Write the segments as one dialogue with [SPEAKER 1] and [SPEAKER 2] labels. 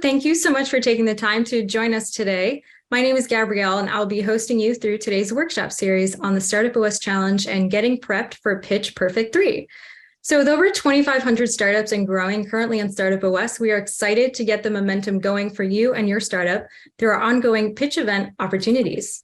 [SPEAKER 1] thank you so much for taking the time to join us today. My name is Gabrielle, and I'll be hosting you through today's workshop series on the StartupOS Challenge and getting prepped for Pitch Perfect 3. So with over 2,500 startups and growing currently on StartupOS, we are excited to get the momentum going for you and your startup through our ongoing pitch event opportunities.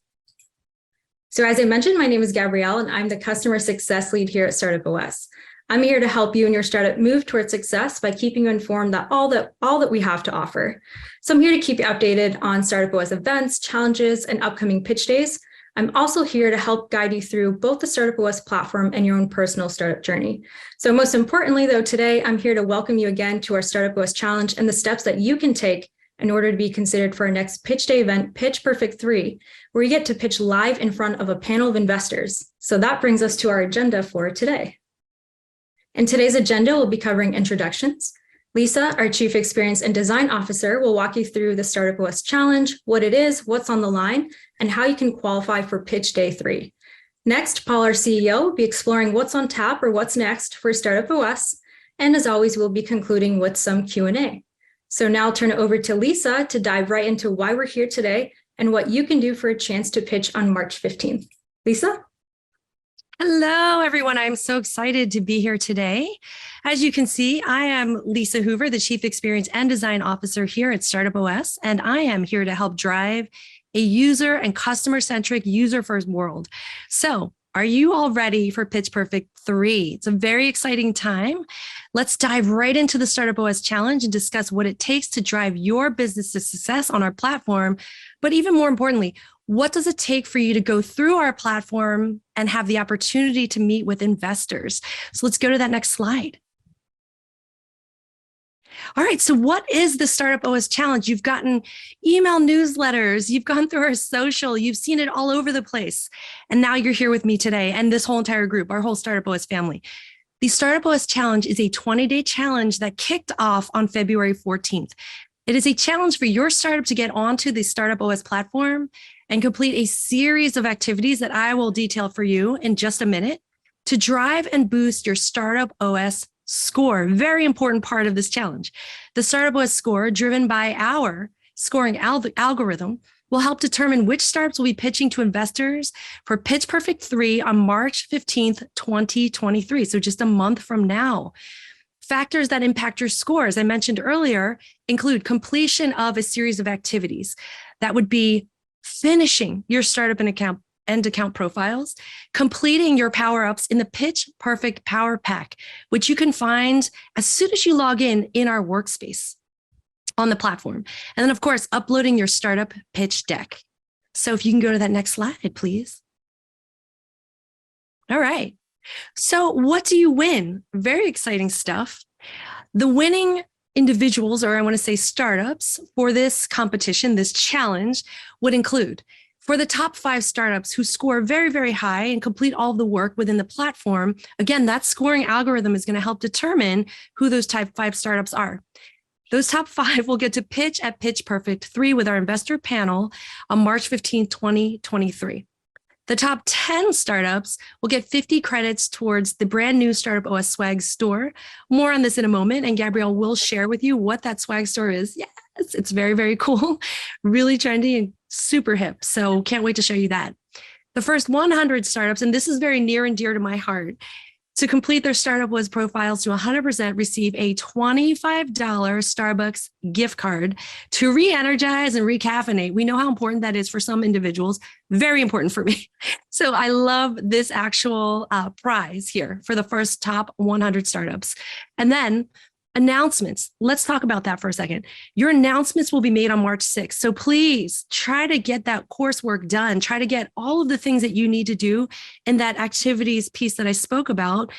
[SPEAKER 1] So as I mentioned, my name is Gabrielle, and I'm the customer success lead here at StartupOS. I'm here to help you and your startup move towards success by keeping you informed that all that we have to offer. So I'm here to keep you updated on StartupOS events, challenges, and upcoming pitch days. I'm also here to help guide you through both the StartupOS platform and your own personal startup journey. So most importantly, though, today I'm here to welcome you again to our StartupOS Challenge and the steps that you can take in order to be considered for our next pitch day event, Pitch Perfect 3, where you get to pitch live in front of a panel of investors. So that brings us to our agenda for today. In today's agenda, we'll be covering introductions. Lisa, our Chief Experience and Design Officer, will walk you through the StartupOS Challenge, what it is, what's on the line, and how you can qualify for Pitch Day 3. Next, Paul, our CEO, will be exploring what's on tap or what's next for StartupOS. And as always, we'll be concluding with some Q&A. So now I'll turn it over to Lisa to dive right into why we're here today and what you can do for a chance to pitch on March 15th. Lisa?
[SPEAKER 2] Hello, everyone. I'm so excited to be here today. As you can see, I am Lisa Hoover, the Chief Experience and Design Officer here at StartupOS, and I am here to help drive a user and customer-centric, user-first world. So, are you all ready for Pitch Perfect 3? It's a very exciting time. Let's dive right into the StartupOS Challenge and discuss what it takes to drive your business to success on our platform. But even more importantly, what does it take for you to go through our platform and have the opportunity to meet with investors? So let's go to that next slide. All right, so what is the StartupOS Challenge? You've gotten email newsletters, you've gone through our social, you've seen it all over the place. And now you're here with me today and this whole entire group, our whole StartupOS family. The StartupOS Challenge is a 20-day challenge that kicked off on February 14th. It is a challenge for your startup to get onto the StartupOS platform and complete a series of activities that I will detail for you in just a minute to drive and boost your StartupOS score. Very important part of this challenge. The StartupOS score, driven by our scoring algorithm, will help determine which startups will be pitching to investors for Pitch Perfect 3 on March 15th, 2023. So just a month from now. Factors that impact your score, as I mentioned earlier, include completion of a series of activities. That would be finishing your startup and account profiles, completing your power-ups in the Pitch Perfect Power Pack, which you can find as soon as you log in our workspace on the platform. And then, of course, uploading your startup pitch deck. So if you can go to that next slide, please. All right. So what do you win? Very exciting stuff. The winning individuals, or I want to say startups, for this competition, this challenge, would include, for the top 5 startups who score very, very high and complete all of the work within the platform, again, that scoring algorithm is going to help determine who those type 5 startups are. Those top 5 will get to pitch at Pitch Perfect 3 with our investor panel on March 15, 2023. The top 10 startups will get 50 credits towards the brand new StartupOS Swag Store. More on this in a moment, and Gabrielle will share with you what that Swag Store is. Yes, it's very, very cool, really trendy and super hip. So can't wait to show you that. The first 100 startups, and this is very near and dear to my heart, to complete their StartupOS profiles to 100% receive a $25 Starbucks gift card to re-energize and recaffeinate. We know how important that is for some individuals. Very important for me. So I love this actual prize here for the first top 100 startups. And then announcements. Let's talk about that for a second. Your announcements will be made on March 6th. So please try to get that coursework done. Try to get all of the things that you need to do in that activities piece that I spoke about.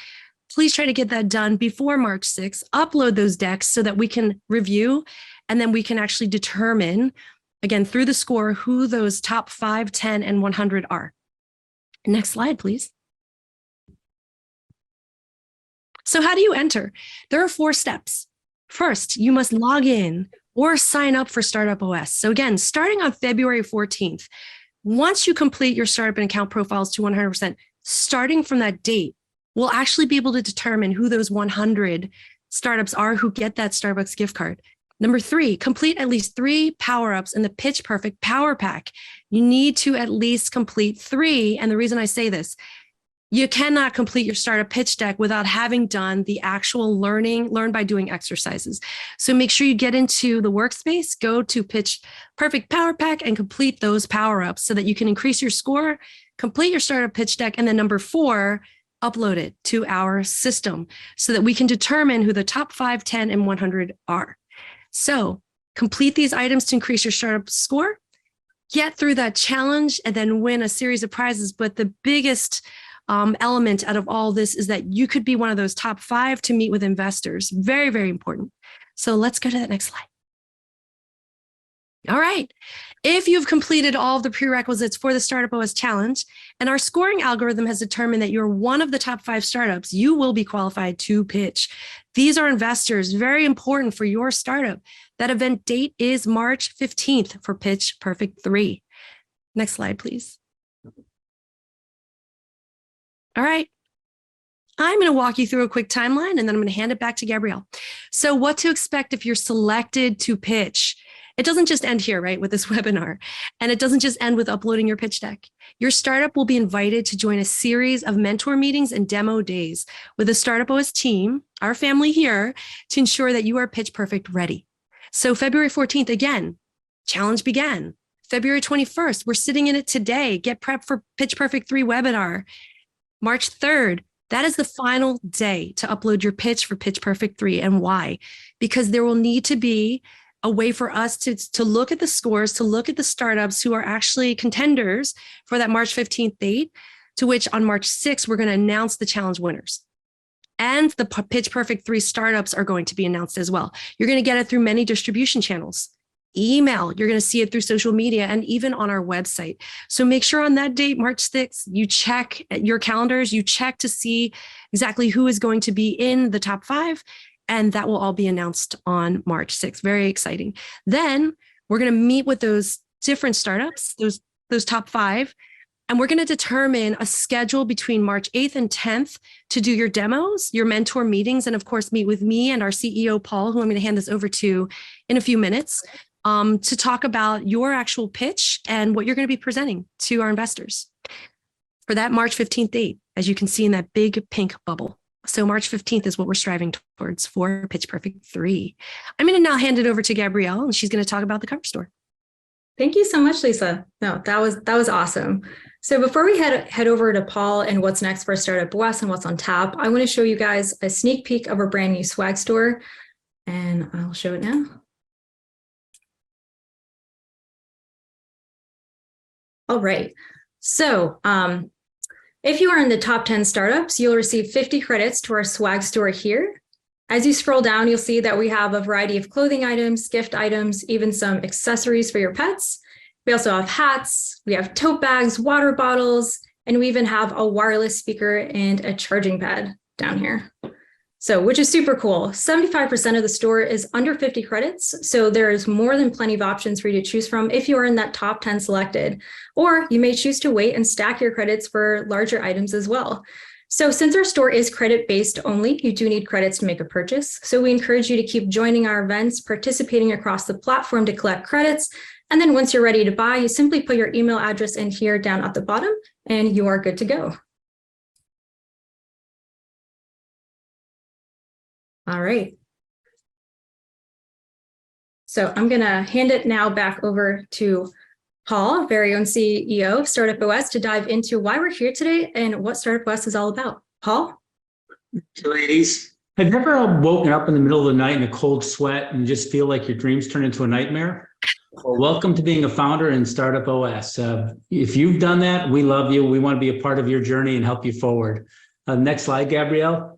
[SPEAKER 2] Please try to get that done before March 6th. Upload those decks so that we can review, and then we can actually determine, again, through the score, who those top 5, 10, and 100 are. Next slide, please. So how do you enter? There are 4 steps. First, you must log in or sign up for StartupOS. So again, starting on February 14th, once you complete your startup and account profiles to 100%, starting from that date, we'll actually be able to determine who those 100 startups are who get that Starbucks gift card. Number 3, complete at least 3 power-ups in the Pitch Perfect Power Pack. You need to at least complete 3. And the reason I say this, you cannot complete your startup pitch deck without having done the actual learn by doing exercises. So make sure you get into the workspace, go to Pitch Perfect Power Pack and complete those power-ups so that you can increase your score, complete your startup pitch deck. And then number 4, upload it to our system so that we can determine who the top 5, 10, and 100 are. So complete these items to increase your startup score, get through that challenge, and then win a series of prizes. But the biggest element out of all this is that you could be one of those top 5 to meet with investors. Very, very important. So let's go to that next slide. All right. If you've completed all of the prerequisites for the StartupOS challenge and our scoring algorithm has determined that you're one of the top 5 startups, you will be qualified to pitch. These are investors, very important for your startup. That event date is March 15th for Pitch Perfect 3. Next slide, please. All right. I'm going to walk you through a quick timeline, and then I'm going to hand it back to Gabrielle. So what to expect if you're selected to pitch. It doesn't just end here, right, with this webinar. And it doesn't just end with uploading your pitch deck. Your startup will be invited to join a series of mentor meetings and demo days with the StartupOS team, our family here, to ensure that you are Pitch Perfect ready. So February 14th, again, challenge began. February 21st, we're sitting in it today. Get prepped for Pitch Perfect 3 webinar. March 3rd, that is the final day to upload your pitch for Pitch Perfect 3. And why? Because there will need to be a way for us to look at the scores, to look at the startups who are actually contenders for that March 15th date, to which on March 6th, we're going to announce the challenge winners. And the Pitch Perfect 3 startups are going to be announced as well. You're going to get it through many distribution channels. Email, you're going to see it through social media and even on our website. So make sure on that date, March 6th, you check your calendars, you check to see exactly who is going to be in the top 5. And that will all be announced on March 6th. Very exciting. Then we're going to meet with those different startups, those top 5, and we're going to determine a schedule between March 8th and 10th to do your demos, your mentor meetings, and of course, meet with me and our CEO, Paul, who I'm going to hand this over to in a few minutes, to talk about your actual pitch and what you're going to be presenting to our investors for that March 15th date, as you can see in that big pink bubble. So March 15th is what we're striving towards for Pitch Perfect 3. I'm going to now hand it over to Gabrielle, and she's going to talk about the cover story.
[SPEAKER 1] Thank you so much, Lisa. No, that was awesome. So before we head over to Paul and what's next for StartupOS and what's on tap, I want to show you guys a sneak peek of our brand new swag store, and I'll show it now. All right. So if you are in the top 10 startups, you'll receive 50 credits to our swag store here. As you scroll down, you'll see that we have a variety of clothing items, gift items, even some accessories for your pets. We also have hats, we have tote bags, water bottles, and we even have a wireless speaker and a charging pad down here. So, which is super cool. 75% of the store is under 50 credits. So there is more than plenty of options for you to choose from if you are in that top 10 selected, or you may choose to wait and stack your credits for larger items as well. So since our store is credit-based only, you do need credits to make a purchase. So we encourage you to keep joining our events, participating across the platform to collect credits. And then once you're ready to buy, you simply put your email address in here down at the bottom, and you are good to go. All right. So I'm going to hand it now back over to Paul, very own CEO of StartupOS, to dive into why we're here today and what StartupOS is all about. Paul?
[SPEAKER 3] Ladies, have you ever woken up in the middle of the night in a cold sweat and just feel like your dreams turn into a nightmare? Well, welcome to being a founder in StartupOS. If you've done that, we love you. We want to be a part of your journey and help you forward. Next slide, Gabrielle.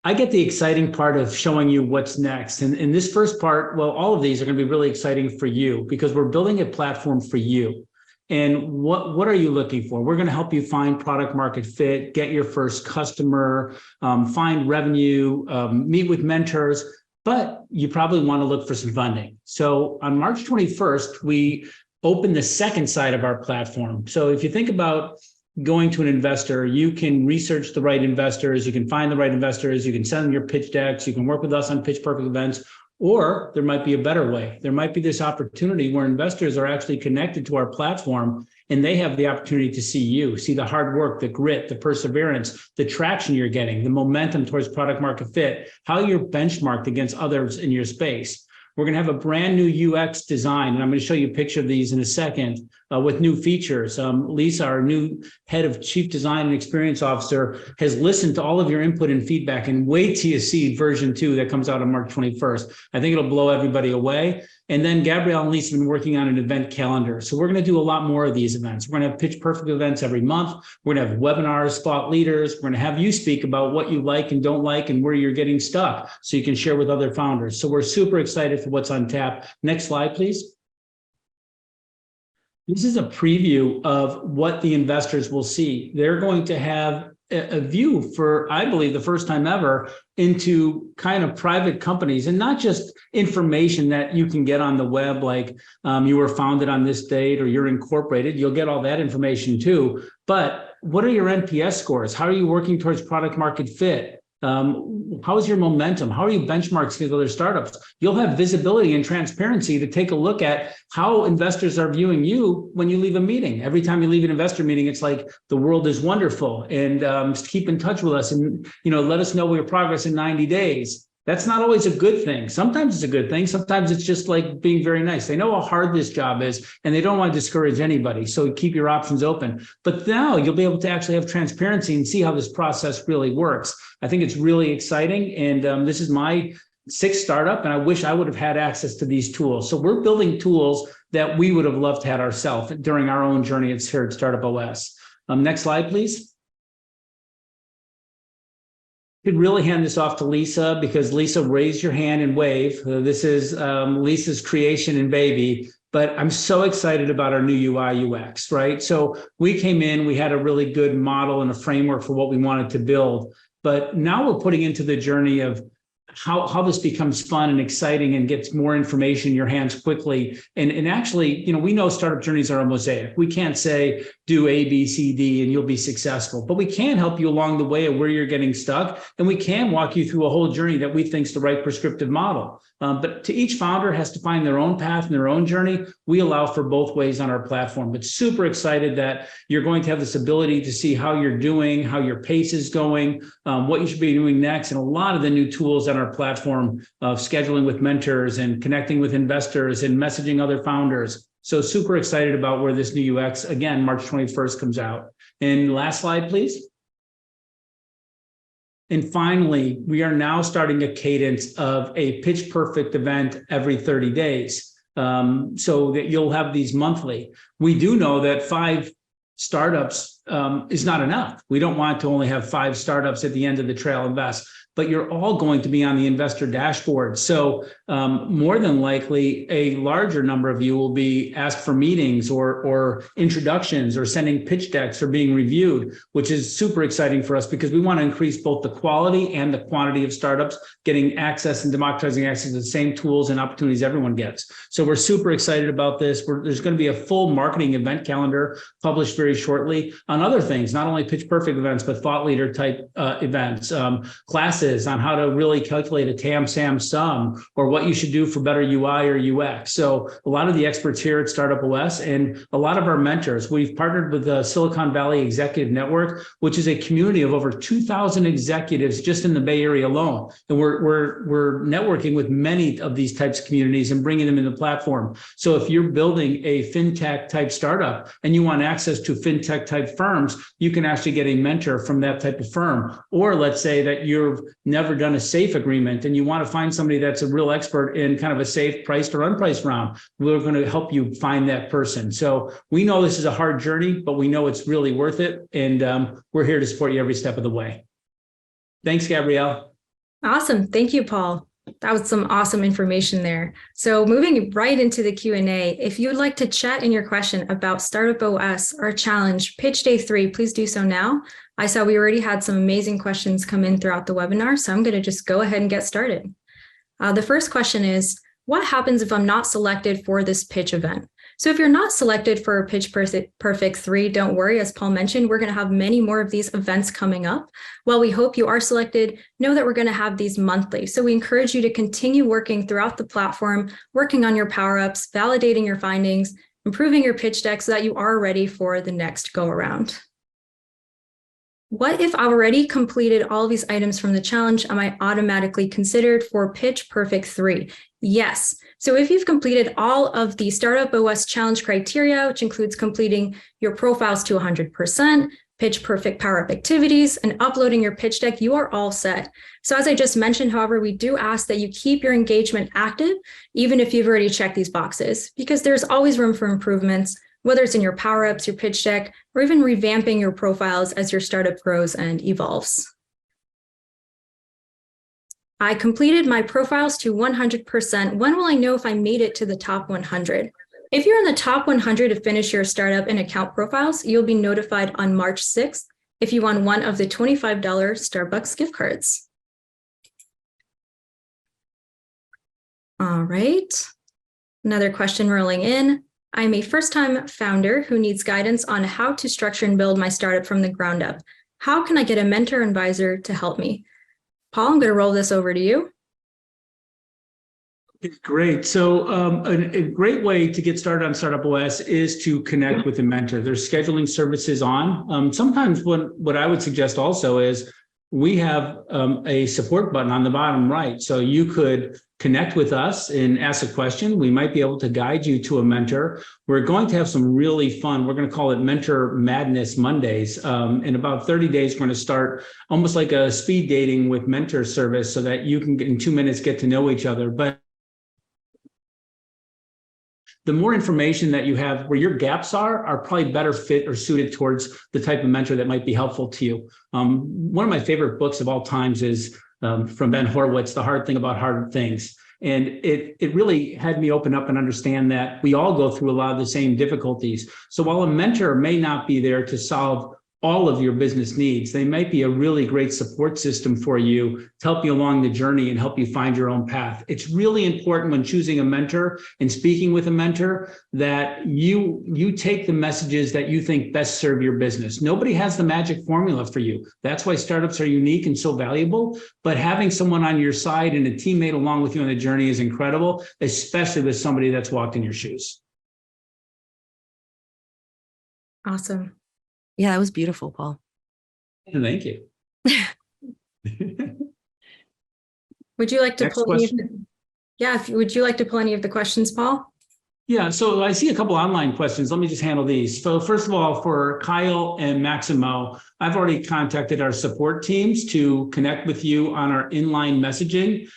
[SPEAKER 3] I get the exciting part of showing you what's next. And in this first part, well, all of these are going to be really exciting for you because we're building a platform for you. And what are you looking for? We're going to help you find product market fit, get your first customer, find revenue, meet with mentors, but you probably want to look for some funding. So on March 21st, we opened the second side of our platform. So if you think about going to an investor, you can research the right investors, you can find the right investors, you can send them your pitch decks, you can work with us on Pitch Perfect events, Or there might be a better way. There might be this opportunity where investors are actually connected to our platform and they have the opportunity to see you, see the hard work, the grit, the perseverance, the traction you're getting, the momentum towards product market fit, how you're benchmarked against others in your space. We're going to have a brand new UX design, and I'm going to show you a picture of these in a second with new features. Lisa, our new head of Chief Design and Experience Officer, has listened to all of your input and feedback, and wait till you see version 2 that comes out on March 21st. I think it'll blow everybody away. And then Gabrielle and Lisa have been working on an event calendar. So we're going to do a lot more of these events. We're going to have pitch perfect events every month. We're going to have webinars, thought leaders. We're going to have you speak about what you like and don't like and where you're getting stuck so you can share with other founders. So we're super excited for what's on tap. Next slide, please. This is a preview of what the investors will see. They're going to have a view for, I believe, the first time ever into kind of private companies, and not just information that you can get on the web, like you were founded on this date or you're incorporated. You'll get all that information too. But what are your NPS scores? How are you working towards product market fit? How is your momentum? How are you benchmarking with other startups? You'll have visibility and transparency to take a look at how investors are viewing you when you leave a meeting. Every time you leave an investor meeting, it's like the world is wonderful, and just keep in touch with us and let us know your progress in 90 days. That's not always a good thing. Sometimes it's a good thing. Sometimes it's just like being very nice. They know how hard this job is and they don't want to discourage anybody. So keep your options open. But now you'll be able to actually have transparency and see how this process really works. I think it's really exciting. And this is my 6th startup, and I wish I would have had access to these tools. So we're building tools that we would have loved to have ourselves during our own journey here at StartupOS. Next slide, please. Could really hand this off to Lisa, because Lisa, raise your hand and wave. This is Lisa's creation and baby, but I'm so excited about our new UI UX, right? So we came in, we had a really good model and a framework for what we wanted to build, but now we're putting into the journey of how this becomes fun and exciting and gets more information in your hands quickly. And actually, we know startup journeys are a mosaic. We can't say do A, B, C, D, and you'll be successful, but we can help you along the way of where you're getting stuck. And we can walk you through a whole journey that we think is the right prescriptive model. But to each founder has to find their own path and their own journey. We allow for both ways on our platform, but super excited that you're going to have this ability to see how you're doing, how your pace is going, what you should be doing next, and a lot of the new tools on our platform of scheduling with mentors and connecting with investors and messaging other founders. So super excited about where this new UX, again, March 21st comes out. And last slide, please. And finally, we are now starting a cadence of a pitch perfect event every 30 days so that you'll have these monthly. We do know that 5 startups is not enough. We don't want to only have 5 startups at the end of the trail invest, but you're all going to be on the investor dashboard. So more than likely, a larger number of you will be asked for meetings or introductions or sending pitch decks or being reviewed, which is super exciting for us because we want to increase both the quality and the quantity of startups getting access and democratizing access to the same tools and opportunities everyone gets. So we're super excited about this. There's going to be a full marketing event calendar published very shortly on other things, not only pitch perfect events, but thought leader type events, classes on how to really calculate a TAM, SAM, sum, or what you should do for better UI or UX. So a lot of the experts here at StartupOS and a lot of our mentors, we've partnered with the Silicon Valley Executive Network, which is a community of over 2,000 executives just in the Bay Area alone. And we're networking with many of these types of communities and bringing them in the platform. So if you're building a fintech type startup and you want access to fintech type firms, you can actually get a mentor from that type of firm. Or let's say that you've never done a safe agreement and you want to find somebody that's a real expert in kind of a safe priced or unpriced round, we're going to help you find that person. So we know this is a hard journey, but we know it's really worth it. And we're here to support you every step of the way. Thanks, Gabrielle.
[SPEAKER 1] Awesome. Thank you, Paul. That was some awesome information there. So moving right into the Q&A, if you would like to chat in your question about StartupOS or challenge Pitch Day 3, please do so now. I saw we already had some amazing questions come in throughout the webinar, so I'm going to just go ahead and get started. The first question is, what happens if I'm not selected for this pitch event? So if you're not selected for Pitch Perfect 3, don't worry. As Paul mentioned, we're going to have many more of these events coming up. While we hope you are selected, know that we're going to have these monthly. So we encourage you to continue working throughout the platform, working on your power-ups, validating your findings, improving your pitch deck so that you are ready for the next go-around. What if I already completed all of these items from the challenge? Am I automatically considered for Pitch Perfect 3? Yes. So if you've completed all of the StartupOS challenge criteria, which includes completing your profiles to 100%, Pitch Perfect power-up activities, and uploading your pitch deck, you are all set. So as I just mentioned, however, we do ask that you keep your engagement active, even if you've already checked these boxes, because there's always room for improvements, whether it's in your power-ups, your pitch deck, or even revamping your profiles as your startup grows and evolves. I completed my profiles to 100%. When will I know if I made it to the top 100? If you're in the top 100 to finish your startup and account profiles, you'll be notified on March 6th if you won one of the $25 Starbucks gift cards. All right, another question rolling in. I'm a first-time founder who needs guidance on how to structure and build my startup from the ground up. How can I get a mentor or advisor to help me? Paul, I'm going to roll this over to you.
[SPEAKER 3] Great. So a great way to get started on StartupOS is to connect with a mentor. There's scheduling services on. Sometimes what I would suggest also is we have a support button on the bottom right. So you could connect with us and ask a question. We might be able to guide you to a mentor. We're going to have some really fun, we're going to call it Mentor Madness Mondays. In about 30 days, we're going to start almost like a speed dating with mentor service so that you can, in 2 minutes, get to know each other. But the more information that you have where your gaps are probably better fit or suited towards the type of mentor that might be helpful to you. One of my favorite books of all times is from Ben Horowitz, The Hard Thing About Hard Things. And it really had me open up and understand that we all go through a lot of the same difficulties. So while a mentor may not be there to solve all of your business needs, they might be a really great support system for you to help you along the journey and help you find your own path. It's really important when choosing a mentor and speaking with a mentor that you take the messages that you think best serve your business. Nobody has the magic formula for you. That's why startups are unique and so valuable. But having someone on your side and a teammate along with you on the journey is incredible, especially with somebody that's walked in your shoes.
[SPEAKER 1] Awesome.
[SPEAKER 2] Yeah, that was beautiful, Paul.
[SPEAKER 3] Thank you.
[SPEAKER 1] Would you like to
[SPEAKER 3] Next
[SPEAKER 1] pull any of
[SPEAKER 3] question.
[SPEAKER 1] would you like to pull any of the questions, Paul?
[SPEAKER 3] Yeah, so I see a couple online questions. Let me just handle these. So first of all, for Kyle and Maximo, I've already contacted our support teams to connect with you on our inline messaging.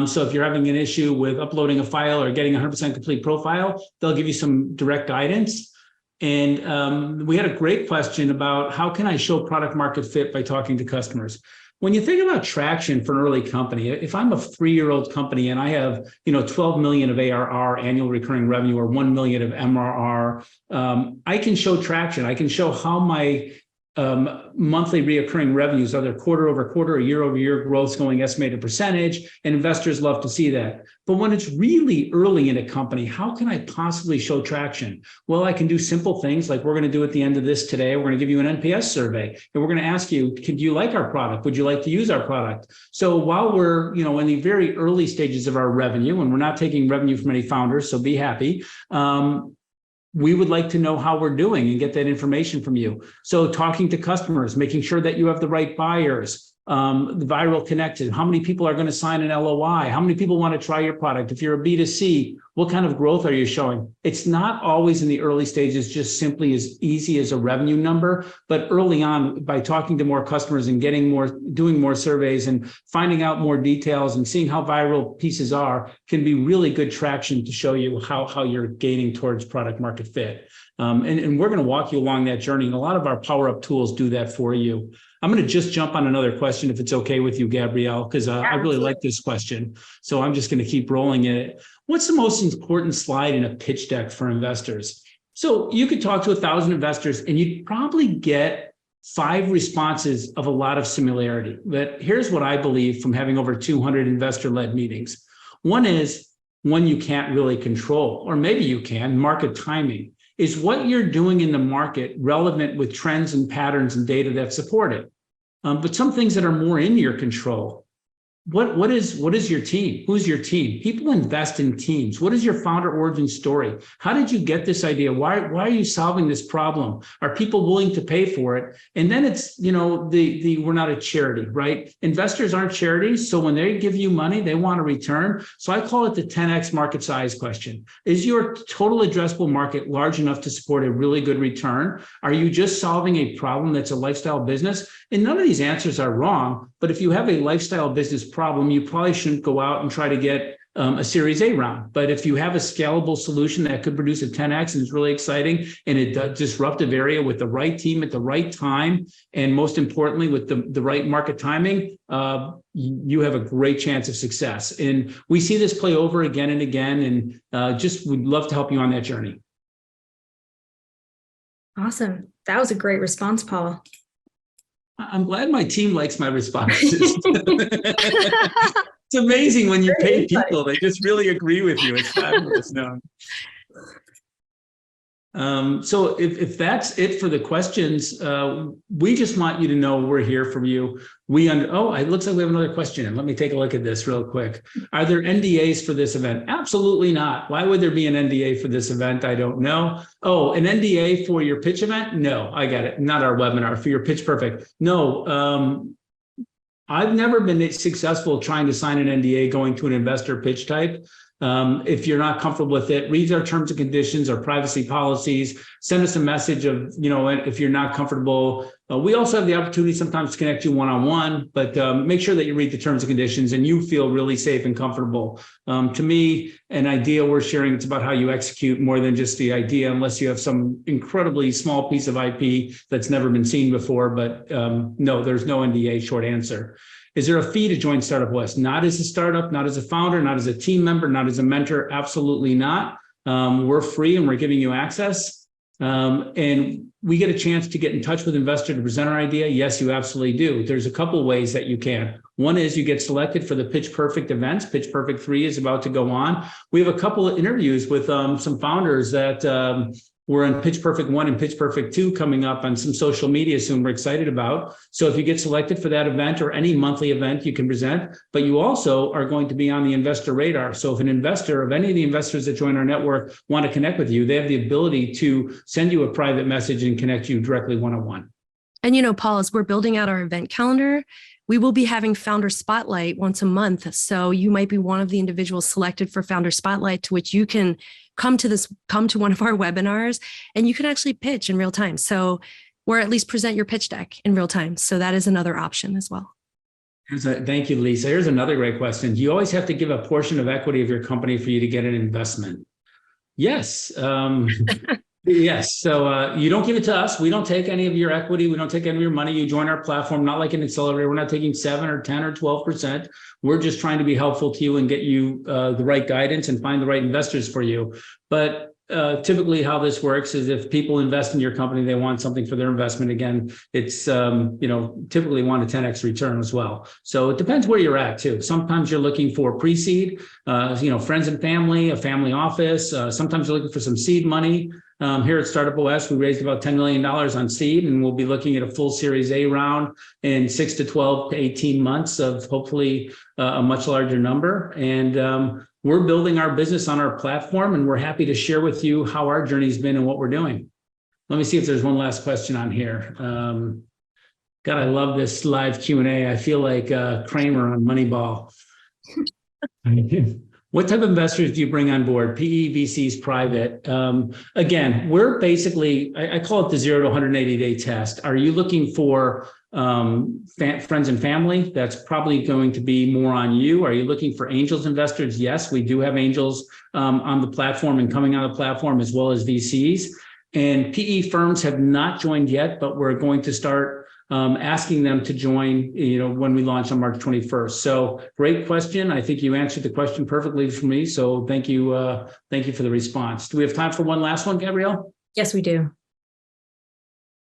[SPEAKER 3] So if you're having an issue with uploading a file or getting 100% complete profile, they'll give you some direct guidance. And we had a great question about how can I show product market fit by talking to customers? When you think about traction for an early company, if I'm a 3-year-old company and I have 12 million of ARR, annual recurring revenue, or 1 million of MRR, I can show traction. I can show how my monthly reoccurring revenues, either quarter over quarter or year over year growth going estimated percentage, and investors love to see that. But when it's really early in a company, how can I possibly show traction? Well, I can do simple things like we're going to do at the end of this today. We're going to give you an NPS survey, and we're going to ask you, do you like our product? Would you like to use our product? So while we're in the very early stages of our revenue, and we're not taking revenue from any founders, so be happy, we would like to know how we're doing and get that information from you. So talking to customers, making sure that you have the right buyers, the viral connected, how many people are going to sign an LOI, how many people want to try your product. If you're a B2C, what kind of growth are you showing? It's not always in the early stages just simply as easy as a revenue number, but early on by talking to more customers and doing more surveys and finding out more details and seeing how viral pieces are can be really good traction to show you how you're gaining towards product market fit. And we're going to walk you along that journey. And a lot of our power-up tools do that for you. I'm going to just jump on another question if it's okay with you, Gabrielle, because I really like this question. So I'm just going to keep rolling it. What's the most important slide in a pitch deck for investors? So you could talk to 1,000 investors and you'd probably get 5 responses of a lot of similarity. But here's what I believe from having over 200 investor-led meetings. One is one you can't really control, or maybe you can, market timing. Is what you're doing in the market relevant with trends and patterns and data that support it? But some things that are more in your control. What is your team? Who's your team? People invest in teams. What is your founder origin story? How did you get this idea? Why are you solving this problem? Are people willing to pay for it? And then it's, we're not a charity, right? Investors aren't charities. So when they give you money, they want a return. So I call it the 10x market size question. Is your total addressable market large enough to support a really good return? Are you just solving a problem that's a lifestyle business? And none of these answers are wrong, but if you have a lifestyle business problem, you probably shouldn't go out and try to get a Series A round. But if you have a scalable solution that could produce a 10x and is really exciting, and a disruptive area with the right team at the right time, and most importantly, with the right market timing, you have a great chance of success. And we see this play over again and again, and just would love to help you on that journey.
[SPEAKER 1] Awesome. That was a great response, Paul.
[SPEAKER 3] I'm glad my team likes my responses. It's amazing when you pay people, they just really agree with you. It's fabulous. No. So if that's it for the questions, we just want you to know we're here for you. It looks like we have another question. Let me take a look at this real quick. Are there NDAs for this event? Absolutely not. Why would there be an NDA for this event? I don't know. Oh, an NDA for your pitch event? No, I got it. Not our webinar, for your Pitch Perfect. No, I've never been successful trying to sign an NDA going to an investor pitch type. If you're not comfortable with it, read our terms and conditions, our privacy policies, send us a message of, if you're not comfortable. We also have the opportunity sometimes to connect you one-on-one, but make sure that you read the terms and conditions and you feel really safe and comfortable. To me, an idea we're sharing, it's about how you execute more than just the idea, unless you have some incredibly small piece of IP that's never been seen before. But no, there's no NDA, short answer. Is there a fee to join StartupOS? Not as a startup, not as a founder, not as a team member, not as a mentor, absolutely not. We're free and we're giving you access. And we get a chance to get in touch with investor to present our idea. Yes, you absolutely do. There's a couple ways that you can. One is you get selected for the Pitch Perfect events. Pitch Perfect 3 is about to go on. We have a couple of interviews with some founders that we're in Pitch Perfect 1 and Pitch Perfect 2 coming up on some social media soon we're excited about. So if you get selected for that event or any monthly event, you can present, but you also are going to be on the investor radar. So if an investor, of any of the investors that join our network, want to connect with you, they have the ability to send you a private message and connect you directly one-on-one.
[SPEAKER 2] And Paul, as we're building out our event calendar, we will be having Founder Spotlight once a month. So you might be one of the individuals selected for Founder Spotlight, to which you can come to one of our webinars and you can actually pitch in real time. So, or at least present your pitch deck in real time. So that is another option as well.
[SPEAKER 3] Thank you, Lisa. Here's another great question. Do you always have to give a portion of equity of your company for you to get an investment? Yes. Yes. So you don't give it to us. We don't take any of your equity. We don't take any of your money. You join our platform, not like an accelerator. We're not taking 7 or 10 or 12%. We're just trying to be helpful to you and get you the right guidance and find the right investors for you. But typically how this works is if people invest in your company, they want something for their investment. Again, it's, typically want a 10x return as well. So it depends where you're at too. Sometimes you're looking for pre-seed, friends and family, a family office. Sometimes you're looking for some seed money. Here at StartupOS, we raised about $10 million on seed, and we'll be looking at a full Series A round in 6 to 12 to 18 months of hopefully a much larger number. And we're building our business on our platform, and we're happy to share with you how our journey's been and what we're doing. Let me see if there's one last question on here. God, I love this live Q&A. I feel like Kramer on Moneyball. What type of investors do you bring on board? PE, VCs, private? Again, we're basically, I call it the 0 to 180 day test. Are you looking for friends and family? That's probably going to be more on you. Are you looking for angels investors? Yes, we do have angels on the platform and coming on the platform, as well as VCs. And PE firms have not joined yet, but we're going to start asking them to join, when we launch on March 21st. So great question. I think you answered the question perfectly for me. So thank you. Thank you for the response. Do we have time for one last one, Gabrielle?
[SPEAKER 1] Yes, we do.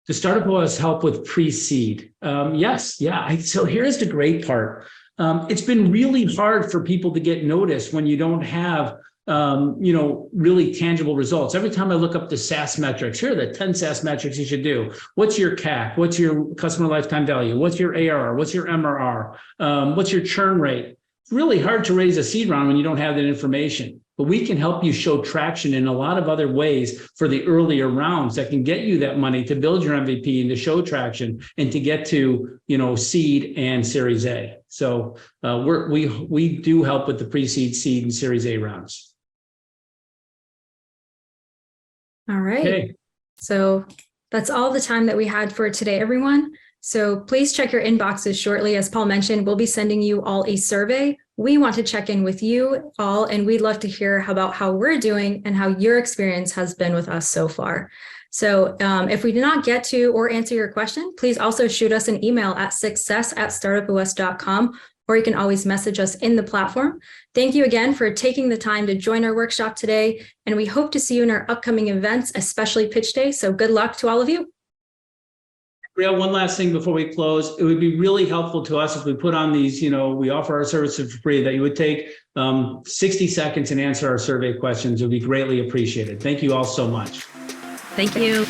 [SPEAKER 3] Does StartupOS help with pre-seed? Yes. Yeah. So here's the great part. It's been really hard for people to get noticed when you don't have really tangible results. Every time I look up the SaaS metrics, here are the 10 SaaS metrics you should do. What's your CAC? What's your customer lifetime value? What's your ARR? What's your MRR? What's your churn rate? It's really hard to raise a seed round when you don't have that information. But we can help you show traction in a lot of other ways for the earlier rounds that can get you that money to build your MVP and to show traction and to get to, seed and Series A. So we do help with the pre-seed, seed, and Series A rounds.
[SPEAKER 1] All right.
[SPEAKER 3] Okay.
[SPEAKER 1] So that's all the time that we had for today, everyone. So please check your inboxes shortly. As Paul mentioned, we'll be sending you all a survey. We want to check in with you all, and we'd love to hear about how we're doing and how your experience has been with us so far. So if we did not get to or answer your question, please also shoot us an email at success@startupos.com, or you can always message us in the platform. Thank you again for taking the time to join our workshop today, and we hope to see you in our upcoming events, especially Pitch Day. So good luck to all of you.
[SPEAKER 3] Gabrielle, one last thing before we close. It would be really helpful to us if we put on these, we offer our services for free, that you would take 60 seconds and answer our survey questions. It would be greatly appreciated. Thank you all so much.
[SPEAKER 2] Thank you.